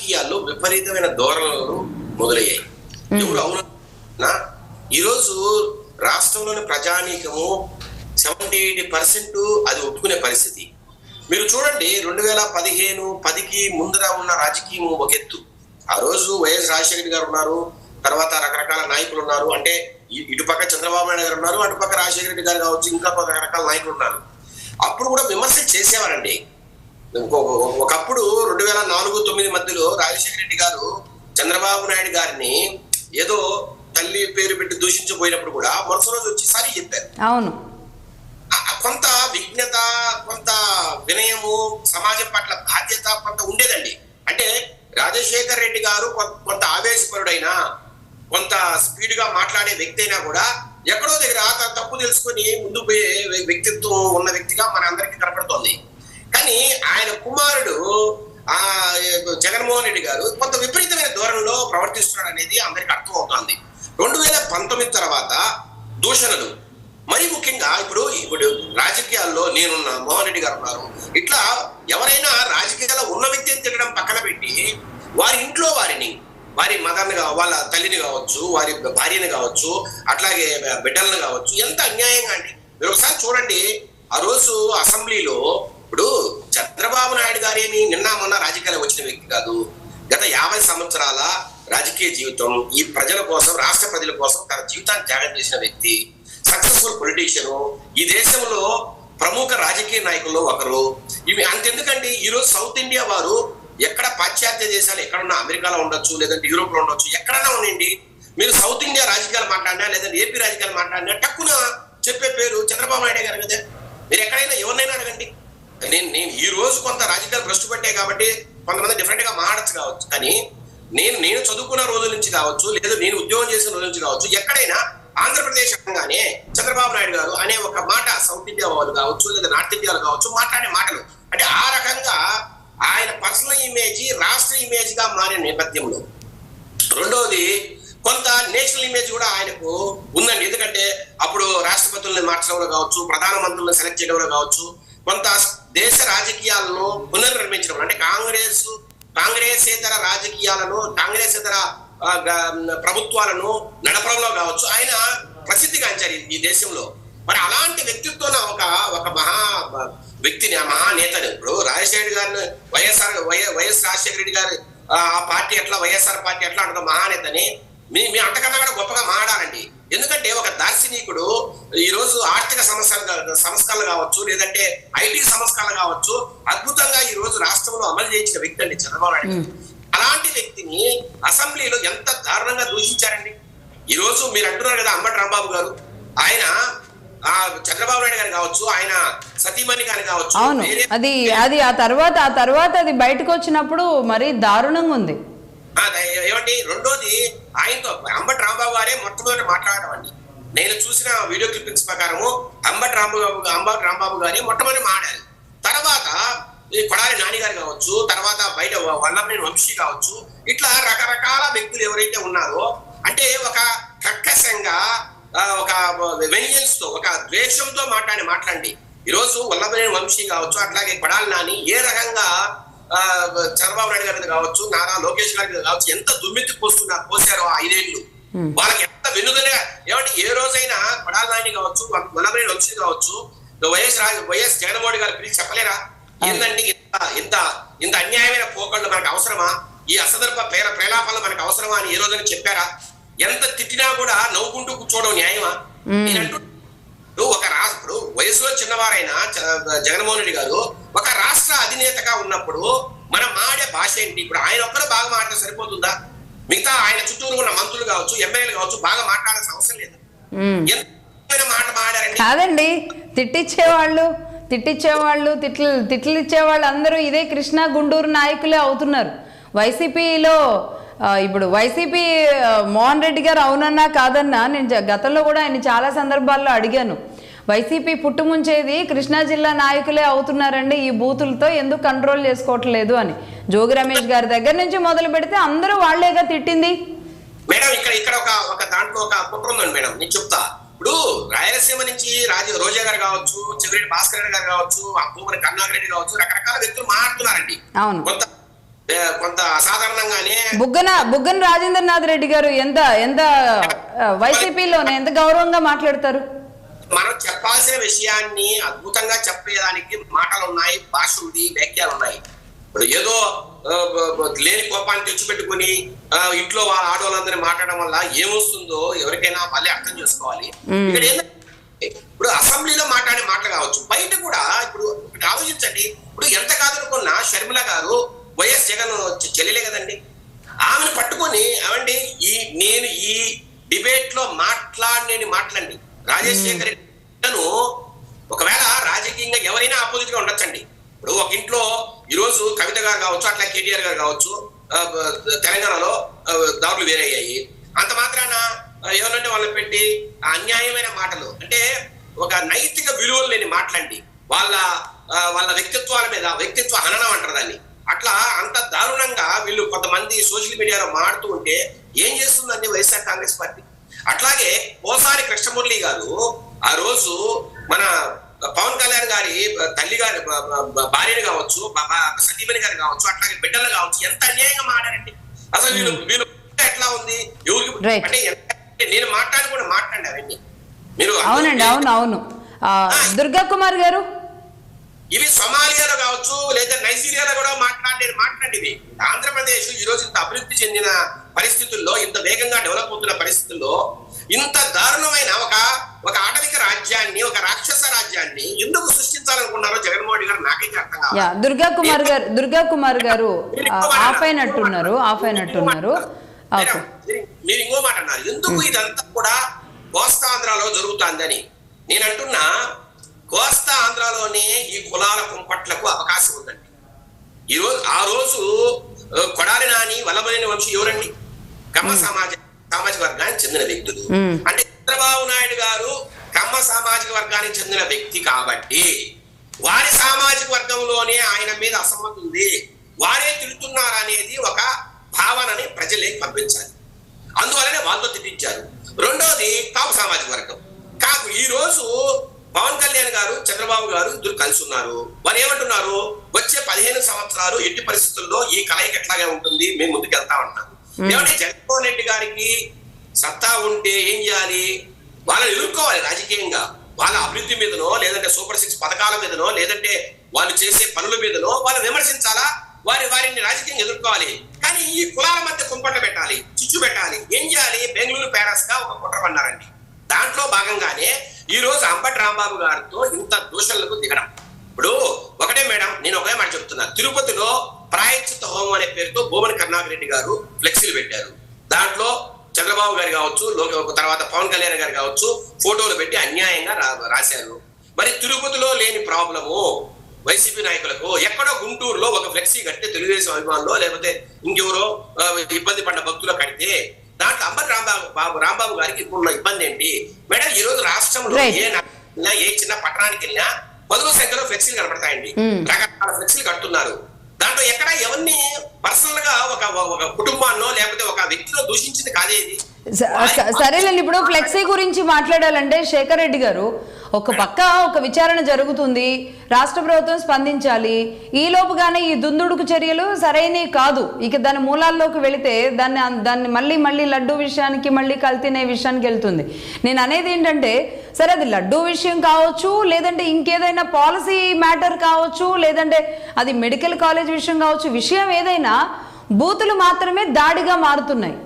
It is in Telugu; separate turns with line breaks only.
రాజకీయాల్లో విపరీతమైన ధోరణులు మొదలయ్యాయి. ఎవరు అవునా ఈరోజు రాష్ట్రంలోని ప్రజానీకము 70-80% అది ఒప్పుకునే పరిస్థితి. మీరు చూడండి 2015-10కి ముందర ఉన్న రాజకీయం ఒక ఎత్తు. ఆ రోజు వైఎస్ రాజశేఖర గారు ఉన్నారు, తర్వాత రకరకాల నాయకులు ఉన్నారు. అంటే ఇటుపక్క చంద్రబాబు నాయుడు గారు ఉన్నారు, అటుపక్క రాజశేఖర రెడ్డి గారు కావచ్చు, ఇంకా రకరకాల నాయకులు ఉన్నారు. అప్పుడు కూడా విమర్శ చేసేవారండి. ఒకప్పుడు 2004-9 మధ్యలో రాజశేఖర రెడ్డి గారు చంద్రబాబు నాయుడు గారిని ఏదో తల్లి పేరు పెట్టి దూషించబోయినప్పుడు కూడా మరుసటి రోజు వచ్చి సారీ చెప్పారు.
అవును,
కొంత విజ్ఞత, కొంత వినయము, సమాజం పట్ల బాధ్యత కొంత ఉండేదండి. అంటే రాజశేఖర రెడ్డి గారు కొంత ఆవేశపరుడైనా, కొంత స్పీడ్ గా మాట్లాడే వ్యక్తి అయినా కూడా ఎక్కడో దగ్గర తప్పు తెలుసుకొని ముందు పోయే వ్యక్తిత్వం ఉన్న వ్యక్తిగా మన అందరికీ కనపడుతోంది. కానీ ఆయన కుమారుడు జగన్మోహన్ రెడ్డి గారు కొంత విపరీతమైన ధోరణిలో ప్రవర్తిస్తున్నాడు అనేది అందరికి అర్థం అవుతోంది. 2019 తర్వాత దూషణలు, మరి ముఖ్యంగా ఇప్పుడు రాజకీయాల్లో నేనున్న, మోహన్ రెడ్డి గారు ఉన్నారు, ఇట్లా ఎవరైనా రాజకీయాల్లో ఉన్న వ్యక్తిని తినడం పక్కన పెట్టి వారి ఇంట్లో వారి మదర్ని, వాళ్ళ తల్లిని కావచ్చు, వారి భార్యని కావచ్చు, అట్లాగే బిడ్డలను కావచ్చు, ఎంత అన్యాయంగా అండి. మీరు ఒకసారి చూడండి, ఆ రోజు అసెంబ్లీలో ఇప్పుడు చంద్రబాబు నాయుడు గారేమి నిన్న మొన్న రాజకీయాలు వచ్చిన వ్యక్తి కాదు. గత 50 సంవత్సరాల రాజకీయ జీవితం, ఈ ప్రజల కోసం, రాష్ట్ర ప్రజల కోసం తన జీవితాన్ని త్యాగం చేసిన వ్యక్తి, సక్సెస్ఫుల్ పొలిటీషియన్, ఈ దేశంలో ప్రముఖ రాజకీయ నాయకుల్లో ఒకరు. ఇవి అంతెందుకండి, ఈరోజు సౌత్ ఇండియా వారు ఎక్కడ పాశ్చాత్య దేశాలు ఎక్కడున్నా, అమెరికాలో ఉండొచ్చు, లేదంటే యూరోప్ లో ఉండొచ్చు, ఎక్కడన్నా ఉండండి, మీరు సౌత్ ఇండియా రాజకీయాలు మాట్లాడినా లేదంటే ఏపీ రాజకీయాలు మాట్లాడినా టక్కున చెప్పే పేరు చంద్రబాబు నాయుడు గారు కదా. మీరు ఎక్కడైనా ఎవరినైనా అడగండి. నేను ఈ రోజు కొంత రాజకీయాలు భ్రష్టు పట్టాయి కాబట్టి కొంతమంది డిఫరెంట్ గా మాట్లాడచ్చు కావచ్చు, కానీ నేను చదువుకున్న రోజుల నుంచి కావచ్చు, లేదా నేను ఉద్యోగం చేసిన రోజుల నుంచి కావచ్చు, ఎక్కడైనా ఆంధ్రప్రదేశ్ అనగానే చంద్రబాబు నాయుడు గారు అనే ఒక మాట సౌత్ ఇండియా వాళ్ళు కావచ్చు, లేదా నార్త్ ఇండియాలో కావచ్చు మాట్లాడే మాటలు, అంటే ఆ రకంగా ఆయన పర్సనల్ ఇమేజ్ రాష్ట్ర ఇమేజ్ గా మారిన నేపథ్యంలో, రెండోది కొంత నేషనల్ ఇమేజ్ కూడా ఆయనకు ఉందండి. ఎందుకంటే అప్పుడు రాష్ట్రపతులను మార్చడంలో కావచ్చు, ప్రధానమంత్రులను సెలెక్ట్ చేయడంలో కావచ్చు, కొంత దేశ రాజకీయాలను పునర్నిర్మించడం, అంటే కాంగ్రెసేతర రాజకీయాలను, కాంగ్రెసేతర ప్రభుత్వాలను నడపడంలో కావచ్చు ఆయన ప్రసిద్ధిగాంచారు ఈ దేశంలో. మరి అలాంటి వ్యక్తిత్వం ఒక మహా వ్యక్తిని, ఆ మహానేతని, ఇప్పుడు రాజశేఖర గారిని వైఎస్ రాజశేఖర రెడ్డి గారు ఆ పార్టీ ఎట్లా, వైఎస్ఆర్ పార్టీ ఎట్లా అంత మహానేతని మీ అంతకన్నా కూడా గొప్పగా మాట్లాడాలండి. ఎందుకంటే ఒక దార్శనికుడు ఈ రోజు ఆర్థిక సంస్కరణలు కావచ్చు, లేదంటే ఐటీ సంస్కరణలు కావచ్చు, అద్భుతంగా ఈ రోజు రాష్ట్రంలో అమలు చేయించిన వ్యక్తి అండి చంద్రబాబు నాయుడు. అలాంటి వ్యక్తిని అసెంబ్లీలో ఎంత దారుణంగా దూషించారండి. ఈ రోజు మీరు అంటున్నారు కదా, అంబటి రాంబాబు గారు, ఆయన చంద్రబాబు నాయుడు గారు కావచ్చు, ఆయన సతీమణి గారు కావచ్చు,
అది ఆ తర్వాత అది బయటకు వచ్చినప్పుడు మరి దారుణంగా ఉంది.
ఏమండి, రెండోది ఆయనతో అంబటి రాంబాబు గారే మొట్టమొదటి మాట్లాడడం అండి. నేను చూసిన వీడియో క్లిప్పింగ్స్ ప్రకారము అంబటి రాంబాబు గారే మొట్టమొదటి మాట్లాడారు. తర్వాత ఈ కొడాలి నాని గారు కావచ్చు, తర్వాత బయట వల్లభనేని వంశీ కావచ్చు, ఇట్లా రకరకాల వ్యక్తులు ఎవరైతే ఉన్నారో, అంటే ఒక కర్కశంగా, ఒక వెనియన్స్ తో, ఒక ద్వేషంతో మాట్లాడండి. ఈరోజు వల్లభనేని వంశీ కావచ్చు, అట్లాగే కొడాలి నాని ఏ రకంగా చంద్రబాబు నాయుడు గారి మీద కావచ్చు, నారా లోకేష్ గారి మీద కావచ్చు, ఎంత దుమ్మెత్తి పోసారో 5 ఏళ్ళు, వాళ్ళకి ఎంత వెన్నుదనగా. ఏమంటే ఏ రోజైనా కొడాలి నాని కావచ్చు, వల్లభనేని వంశీ కావచ్చు, వైఎస్ జగన్మోహన్ గారు పిలిచి చెప్పలేరా, ఏంటంటే ఇంత అన్యాయమైన పోకళ్ళు మనకు అవసరమా, ఈ అసదర్భ ప్రేలాపాలు మనకు అవసరమా అని ఏ రోజైనా చెప్పారా? ఎంత తిట్టినా కూడా నవ్వుకుంటూ కూర్చోవడం న్యాయమా? ఇప్పుడు వయసులో చిన్నవారైనా జగన్మోహన్ రెడ్డి గారు ఒక రాష్ట్ర అధినేతగా ఉన్నప్పుడు మనం మాడే భాష ఏంటి? ఇప్పుడు ఆయన ఒక్కరు బాగా మాట్లాడితే సరిపోతుందా? మిగతా ఆయన చుట్టూరు ఉన్న మంత్రులు కావచ్చు, ఎమ్మెల్యేలు కావచ్చు బాగా మాట్లాడాల్సిన అవసరం లేదు. ఎంత మాట మాడారండి.
కాదండి, తిట్టిచ్చేవాళ్ళు తిట్లు ఇచ్చేవాళ్ళు అందరూ ఇదే కృష్ణా గుంటూరు నాయకులే అవుతున్నారు. వైసీపీలో ఇప్పుడు వైసీపీ మోహన్ రెడ్డి గారు అవునన్నా కాదన్నా, నేను గతంలో కూడా ఆయన చాలా సందర్భాల్లో అడిగాను, వైసీపీ పుట్టుముంచేది కృష్ణా జిల్లా నాయకులే అవుతున్నారండి, ఈ బూతులతో ఎందుకు కంట్రోల్ చేసుకోవట్లేదు అని. జోగి రమేష్ గారి దగ్గర నుంచి మొదలు పెడితే అందరూ వాళ్లేగా తిట్టింది.
మేడం ఇక్కడ ఒక దాంట్లో ఒక కుట్ర ఉందండి మేడం, నేను చెప్తా. ఇప్పుడు రాయలసీమ నుంచి రోజా గారు కావచ్చు, చెవిరెడ్డి భాస్కర్ రెడ్డి గారు కావచ్చు, భూమని కరుణాకర్ రెడ్డి కావచ్చు, రకరకాల వ్యక్తులు మాట్లాడుతున్నారండి. కొంత అసాధారణ అనగానే
బుగ్గన రాజేంద్రనాథ్ రెడ్డి గారు ఎంత వైసీపీలోనే ఎంత గౌరవంగా మాట్లాడతారు.
మనం చెప్పాల్సిన విషయాన్ని అద్భుతంగా చెప్పేదానికి మాటలు ఉన్నాయి, భాష ఉంది, వ్యాఖ్యలు ఉన్నాయి. ఇప్పుడు ఏదో లేని కోపాన్ని తెచ్చిపెట్టుకుని ఇంట్లో వాళ్ళ ఆడవాళ్ళందరినీ మాట్లాడడం వల్ల ఏమొస్తుందో ఎవరికైనా మళ్ళీ అర్థం చేసుకోవాలి. ఇక్కడ ఏంటంటే ఇప్పుడు అసెంబ్లీలో మాట్లాడే మాటలు కావచ్చు, బయట కూడా ఇప్పుడు ఆలోచించండి. ఇప్పుడు ఎంత కాదనుకున్నా షర్మిల గారు వైఎస్ జగన్ చెల్లెలే కదండి. ఆమెను పట్టుకొని ఏమండి నేను ఈ డిబేట్ లో మాట్లాడండి రాజశేఖర్ రెడ్డిను ఒకవేళ రాజకీయంగా ఎవరైనా ఆపోజిట్ గా ఉండొచ్చండి. ఇప్పుడు ఒక ఇంట్లో ఈరోజు కవిత గారు కావచ్చు, అట్లా కేటీఆర్ గారు కావచ్చు, తెలంగాణలో దారులు వేరయ్యాయి. అంత మాత్రాన ఎవరంటే వాళ్ళని పెట్టి అన్యాయమైన మాటలు అంటే ఒక నైతిక విలువలు లేని మాటలండి, వాళ్ళ వ్యక్తిత్వాల మీద వ్యక్తిత్వ హననం అంటారు దాన్ని. అట్లా అంత దారుణంగా వీళ్ళు కొంతమంది సోషల్ మీడియాలో మాడుతూ ఉంటే ఏం చేస్తుందండి వైఎస్ఆర్ కాంగ్రెస్ పార్టీ. అట్లాగే పోసాని కృష్ణమురళి గారు ఆ రోజు మన పవన్ కళ్యాణ్ గారి తల్లి గారి భార్యని కావచ్చు, సతీమణి గారు కావచ్చు, అట్లాగే బిడ్డలు కావచ్చు, ఎంత అన్యాయంగా మాట్లాడండి. అసలు వీళ్ళు ఎట్లా ఉంది ఎవరికి అంటే నేను మాట్లాడండి అవన్నీ మీరు.
అవునండి, అవును. దుర్గా కుమార్ గారు
ఇవి సోమాలియాలో కావచ్చు లేదా నైజీరియాలో కూడా మాట్లాడేవి. ఆంధ్రప్రదేశ్ ఈ రోజు ఇంత అభివృద్ధి చెందిన పరిస్థితుల్లో, ఇంత వేగంగా డెవలప్ అవుతున్న పరిస్థితుల్లో ఇంత దారుణమైన ఒక ఆటవిక రాజ్యాన్ని, ఒక రాక్షస రాజ్యాన్ని ఎందుకు సృష్టించాలనుకున్నారో జగన్మోహన్ గారు నాకైతే అర్థం కాదు.
దుర్గా కుమార్ గారు ఆఫ్ అయినట్టున్నారు.
మీరు ఇంకో మాట అన్నారు, ఎందుకు ఇదంతా కూడా కోస్తా ఆంధ్రాలో జరుగుతుందని. నేను అంటున్నా కోస్తా ఆంధ్రాలోనే ఈ కులాల కుంపట్లకు అవకాశం ఉందండి. ఆ రోజు కొడాలి నాని, వల్లభనేని వంశీ ఎవరండి? కమ్మ సామాజిక వర్గానికి చెందిన వ్యక్తులు. అంటే చంద్రబాబు నాయుడు గారు కమ్మ సామాజిక వర్గానికి చెందిన వ్యక్తి కాబట్టి వారి సామాజిక వర్గంలోనే ఆయన మీద అసమ్మతి ఉంది, వారే తిడుతున్నారనేది ఒక భావనని ప్రజలే పంపించాలి. అందువల్లనే వాళ్ళతో తిట్టించారు. రెండోది కాపు సామాజిక వర్గం. ఈ రోజు పవన్ కళ్యాణ్ గారు, చంద్రబాబు గారు ఇద్దరు కలిసి ఉన్నారు. వాళ్ళు ఏమంటున్నారు, వచ్చే 15 సంవత్సరాలు ఎట్టి పరిస్థితుల్లో ఈ కలయిక ఎట్లాగే ఉంటుంది, మేము ముందుకు వెళ్తా ఉంటాం. ఏమంటే జగన్మోహన్ రెడ్డి గారికి సత్తా ఉంటే ఏం చేయాలి, వాళ్ళని ఎదుర్కోవాలి రాజకీయంగా. వాళ్ళ అభివృద్ధి మీదనో, లేదంటే సూపర్ 6 పథకాల మీదనో, లేదంటే వాళ్ళు చేసే పనుల మీదనో వాళ్ళు విమర్శించాలా, వారిని రాజకీయంగా ఎదుర్కోవాలి. కానీ ఈ కులాల మధ్య కుంపట్లు పెట్టాలి, చిచ్చు పెట్టాలి. ఏం చేయాలి, బెంగళూరు ప్యారస్ గా ఒక కుట్ర పన్నారండి. దాంట్లో భాగంగానే ఈ రోజు అంబటి రాంబాబు గారితో ఇంత దూషణలకు దిగడం. ఇప్పుడు ఒకటే మేడం, నేను ఒకే మాట చెప్తున్నా, తిరుపతిలో ప్రాయశ్చిత్త హోమం అనే పేరుతో భూమని కరుణాకర్ రెడ్డి గారు ఫ్లెక్సీలు పెట్టారు. దాంట్లో చంద్రబాబు గారు కావచ్చు, తర్వాత పవన్ కళ్యాణ్ గారు కావచ్చు, ఫోటోలు పెట్టి అన్యాయంగా రాశారు. మరి తిరుపతిలో లేని ప్రాబ్లము వైసీపీ నాయకులకు ఎక్కడో గుంటూరులో ఒక ఫ్లెక్సీ కడితే తెలుగుదేశం అభిమానులు లేకపోతే ఇంకెవరో ఇబ్బంది పడ్డ భక్తులు కడితే దాంట్లో అంబటి రాంబాబు గారికి ఉన్న ఇబ్బంది ఏంటి మేడం? ఈ రోజు రాష్ట్రంలో ఏ చిన్న పట్టణానికి వెళ్ళినా 10వ సంఖ్యలో ఫ్లెక్సీలు కనపడతాయండి. రకరకాల ఫ్లెక్సీలు కడుతున్నారు. దాంట్లో ఎక్కడ ఎవరిని పర్సనల్ గా ఒక కుటుంబాన్నో లేకపోతే ఒక వ్యక్తిలో దూషించింది కాదేది.
సరేనండి, ఇప్పుడు ఫ్లెక్సీ గురించి మాట్లాడాలంటే శేఖర్ రెడ్డి గారు, ఒక పక్క ఒక విచారణ జరుగుతుంది, రాష్ట్ర ప్రభుత్వం స్పందించాలి. ఈ లోపుగానే ఈ దుందుడుకు చర్యలు సరైనవి కాదు. ఇక దాని మూలాల్లోకి వెళితే దాన్ని మళ్ళీ లడ్డూ విషయానికి, మళ్ళీ కల్తీనే విషయానికి వెళ్తుంది. నేను అనేది ఏంటంటే, సరే అది లడ్డూ విషయం కావచ్చు, లేదంటే ఇంకేదైనా పాలసీ మ్యాటర్ కావచ్చు, లేదంటే అది మెడికల్ కాలేజ్ విషయం కావచ్చు, విషయం ఏదైనా బూతులు మాత్రమే దాడిగా మారుతున్నాయి.